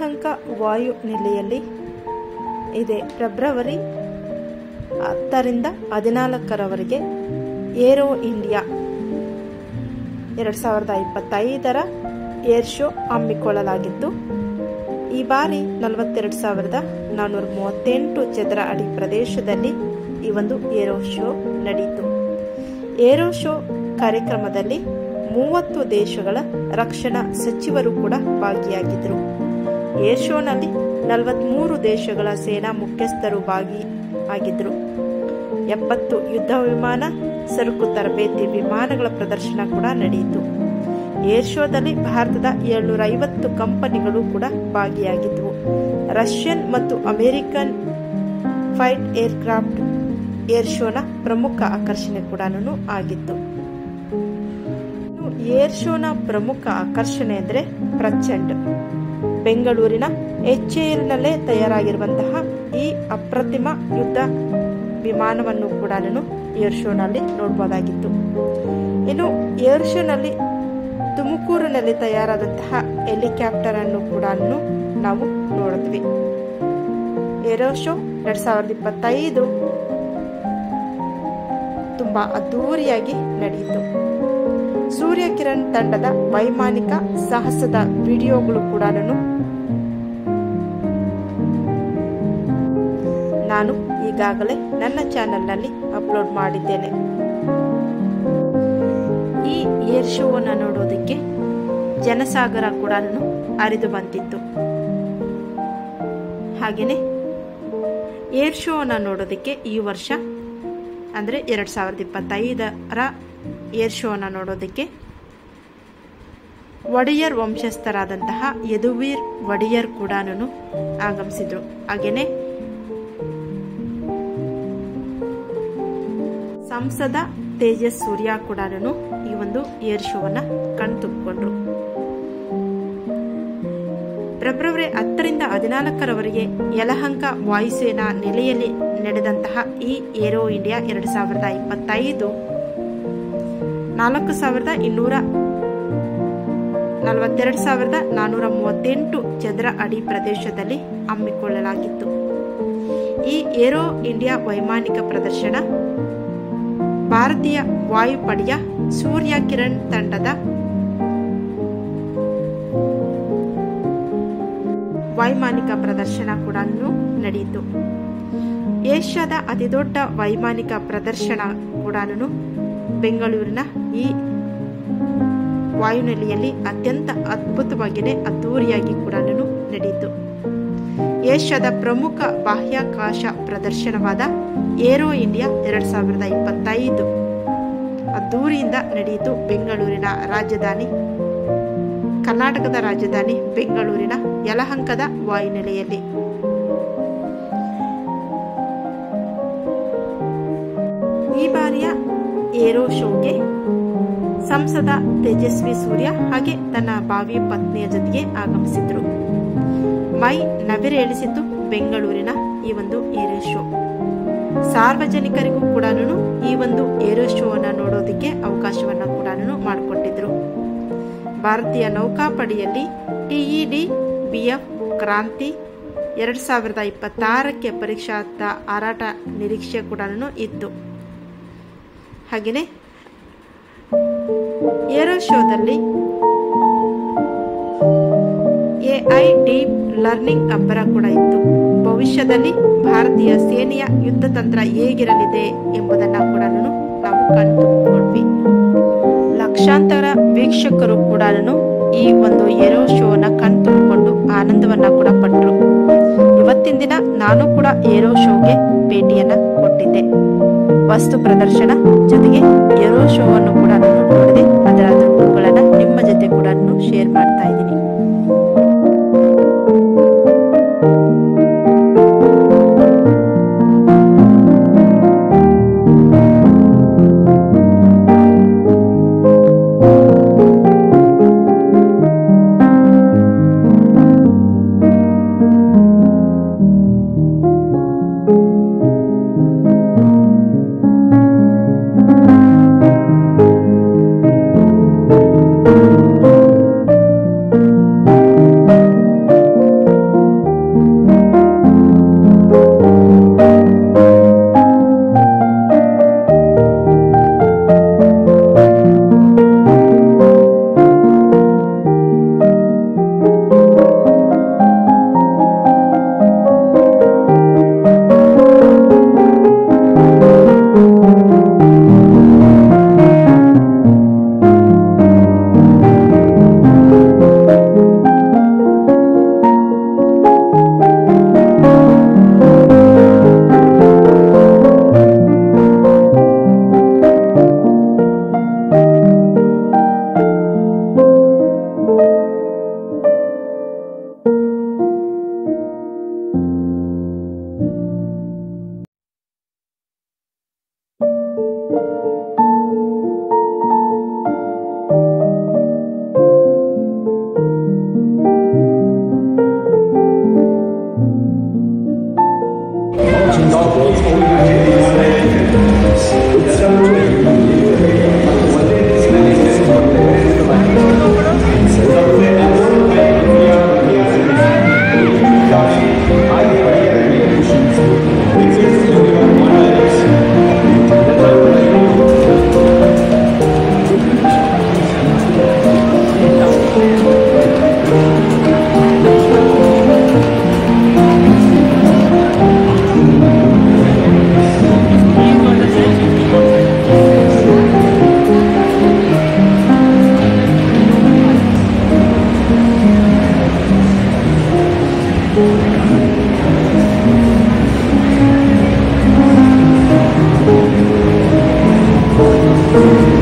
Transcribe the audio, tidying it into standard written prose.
ಯಲಹಂಕ ವಾಯು ನೆಲೆಯಲ್ಲಿ ಇದೆ. ಫೆಬ್ರವರಿ 10ರಿಂದ 14ರವರೆಗೆ ಏರೋ ಇಂಡಿಯಾ 2025ರ ಏರ್ ಶೋ ಹಮ್ಮಿಕೊಳ್ಳಲಾಗಿತ್ತು. ಈ ಬಾರಿ 42,438 ಚದರ ಅಡಿ ಪ್ರದೇಶದಲ್ಲಿ ಈ ಒಂದು ಏರೋ ಶೋ ನಡೆಯಿತು. ಏರೋ ಶೋ ಕಾರ್ಯಕ್ರಮದಲ್ಲಿ 30 ದೇಶಗಳ ರಕ್ಷಣಾ ಸಚಿವರು ಕೂಡ ಭಾಗಿಯಾಗಿದ್ದರು. ಏರ್ ಶೋನಲ್ಲಿ 43 ದೇಶಗಳ ಸೇನಾ ಮುಖ್ಯಸ್ಥರು ಭಾಗಿಯಾಗಿದ್ದರು. 70 ಯುದ್ಧ ವಿಮಾನ, ಸರಕು ತರಬೇತಿ ವಿಮಾನಗಳ ಪ್ರದರ್ಶನ ಕೂಡ ನಡೆಯಿತು. ಏರ್ ಶೋದಲ್ಲಿ ಭಾರತದ 750 ಕಂಪನಿಗಳು ಕೂಡ ಭಾಗಿಯಾಗಿದ್ದವು. ರಷ್ಯನ್ ಮತ್ತು ಅಮೆರಿಕನ್ ಫೈಟ್ ಏರ್ಕ್ರಾಫ್ಟ್ ಏರ್ ಶೋನ ಪ್ರಮುಖ ಆಕರ್ಷಣೆ ಕೂಡ ಆಗಿತ್ತು. ಏರ್ ಶೋನ ಪ್ರಮುಖ ಆಕರ್ಷಣೆ ಅಂದರೆ ಪ್ರಚಂಡ್. ಬೆಂಗಳೂರಿನ HALನಲ್ಲೇ ತಯಾರಾಗಿರುವಂತಹ ಈ ಅಪ್ರತಿಮ ಯುದ್ಧ ವಿಮಾನವನ್ನು ಕೂಡ ಏರ್ ಶೋನಲ್ಲಿ ನೋಡಬಹುದಾಗಿತ್ತು. ಇನ್ನು ಏರ್ ಶೋನಲ್ಲಿ ತುಮಕೂರಿನಲ್ಲಿ ತಯಾರಾದಂತಹ ಹೆಲಿಕಾಪ್ಟರ್ ಅನ್ನು ಕೂಡ ನಾವು ನೋಡಿದ್ವಿ. ಏರೋ ಶೋ 2025 ತುಂಬಾ ಅದ್ದೂರಿಯಾಗಿ ನಡೆಯಿತು. ಸೂರ್ಯ ಕಿರಣ್ ತಂಡದ ವೈಮಾನಿಕ ಸಾಹಸದ ವಿಡಿಯೋಗಳು ಕೂಡ ನಾನು ಈಗಾಗಲೇ ನನ್ನ ಚಾನೆಲ್ನಲ್ಲಿ ಅಪ್ಲೋಡ್ ಮಾಡಿದ್ದೇನೆ. ಈ ಏರ್ ಶೋವನ್ನು ನೋಡೋದಕ್ಕೆ ಜನಸಾಗರ ಕೂಡ ಹರಿದು ಬಂದಿತ್ತು. ಹಾಗೆಯೇ ಏರ್ ಶೋವನ್ನು ನೋಡೋದಕ್ಕೆ ಈ ವರ್ಷ ಅಂದರೆ 2025ರ ಏರ್ ಶೋವನ್ನು ನೋಡೋದಕ್ಕೆ ಒಡೆಯರ್ ವಂಶಸ್ಥರಾದಂತಹ ಯದುವೀರ್ ಒಡೆಯರ್ ಕೂಡ ಆಗಮಿಸಿದ್ರು. ಹಾಗೆಯೇ ಸಂಸದ ತೇಜಸ್ ಸೂರ್ಯ ಕೂಡ ಈ ಒಂದು ಏರ್ ಶೋವನ್ನ ಕಣ್ತುಂಬಿಕೊಂಡ್ರು. ಫೆಬ್ರವರಿ 10ರಿಂದ 14ರವರೆಗೆ ಯಲಹಂಕ ವಾಯುಸೇನಾ ನೆಲೆಯಲ್ಲಿ ನಡೆದಂತಹ ಈ ಏರೋ ಇಂಡಿಯಾ 2025 42,438 ಚದರ ಅಡಿ ಪ್ರದೇಶದಲ್ಲಿ ಹಮ್ಮಿಕೊಳ್ಳಲಾಗಿತ್ತು. ಈ ಏರೋ ಇಂಡಿಯಾ ವೈಮಾನಿಕ ಪ್ರದರ್ಶನ ಭಾರತೀಯ ವಾಯುಪಡೆಯ ಸೂರ್ಯ ಕಿರಣ್ ತಂಡದ ವೈಮಾನಿಕ ಪ್ರದರ್ಶನ ಕೂಡ ನಡೆಯಿತು. ಏಷ್ಯಾದ ಅತಿದೊಡ್ಡ ವೈಮಾನಿಕ ಪ್ರದರ್ಶನ ಕೂಡ ಬೆಂಗಳೂರಿನ ಈ ವಾಯುನೆಲೆಯಲ್ಲಿ ಅತ್ಯಂತ ಅದ್ಭುತವಾಗಿಯೇ ಅದ್ದೂರಿಯಾಗಿ ಕೂಡ ನಡೆಯಿತು. ಏಷ್ಯಾದ ಪ್ರಮುಖ ಬಾಹ್ಯಾಕಾಶ ಪ್ರದರ್ಶನವಾದ ಏರೋ ಇಂಡಿಯಾ 2025 ಅದ್ದೂರಿಯಿಂದ ನಡೆಯಿತು. ಬೆಂಗಳೂರಿನ ರಾಜಧಾನಿ ಕರ್ನಾಟಕದ ರಾಜಧಾನಿ ಬೆಂಗಳೂರಿನ ಯಲಹಂಕದ ವಾಯುನೆಲೆಯಲ್ಲಿ. ಈ ಬಾರಿಯ ಏರೋ ಶೋಗೆ ಸಂಸದ ತೇಜಸ್ವಿ ಸೂರ್ಯ ಹಾಗೆ ತನ್ನ ಭಾವಿ ಪತ್ನಿಯ ಜೊತೆಗೆ ಆಗಮಿಸಿದ್ರು. ಮೈ ನವಿರೇಳಿಸಿತು ಬೆಂಗಳೂರಿನ ಈ ಒಂದು ಏರೋ ಶೋ. ಸಾರ್ವಜನಿಕರಿಗೂ ಕೂಡ ಈ ಒಂದು ಏರೋ ಶೋವನ್ನು ನೋಡೋದಕ್ಕೆ ಅವಕಾಶವನ್ನ ಕೂಡ ಮಾಡಿಕೊಟ್ಟಿದ್ರು. ಭಾರತೀಯ ನೌಕಾಪಡೆಯಲ್ಲಿ TED-BF ಕ್ರಾಂತಿ 2026ಕ್ಕೆ ಪರೀಕ್ಷಾರ್ಥ ಹಾರಾಟ ನಿರೀಕ್ಷೆ ಕೂಡ ಇತ್ತು. ಹಾಗೆಯೇ ಏರೋ ಶೋದಲ್ಲಿ AI ಡೀಪ್ ಲರ್ನಿಂಗ್ ಅಬ್ಬರ ಕೂಡ ಇತ್ತು. ಭವಿಷ್ಯದಲ್ಲಿ ಭಾರತೀಯ ಸೇನೆಯ ಯುದ್ಧ ತಂತ್ರ ಹೇಗಿರಲಿದೆ ಎಂಬುದನ್ನು ಕೂಡ ನಾವು ಕಂಡುಕೊಂಡ್ವಿ. ಲಕ್ಷಾಂತರ ವೀಕ್ಷಕರು ಕೂಡ ಈ ಒಂದು ಏರೋ ಶೋನ ಕಣ್ತುಂಬಿಕೊಂಡು ಆನಂದವನ್ನ ಕೂಡ ಪಟ್ಟರು. ಇವತ್ತಿನ ದಿನ ನಾನು ಕೂಡ ಏರೋ ಶೋಗೆ ಭೇಟಿಯನ್ನ ಕೊಟ್ಟಿದ್ದೆ. ವಸ್ತು ಪ್ರದರ್ಶನ ಜೊತೆಗೆ ಏರೋ ಶೋವನ್ನು ಕೂಡ ನೋಡಿದೆ. ಅದರ ತುಣುಕುಗಳನ್ನ ನಿಮ್ಮ ಜೊತೆ ಕೂಡ ಶೇರ್ ಮಾಡ್ತಾ ಇದ್ದೀನಿ. 对。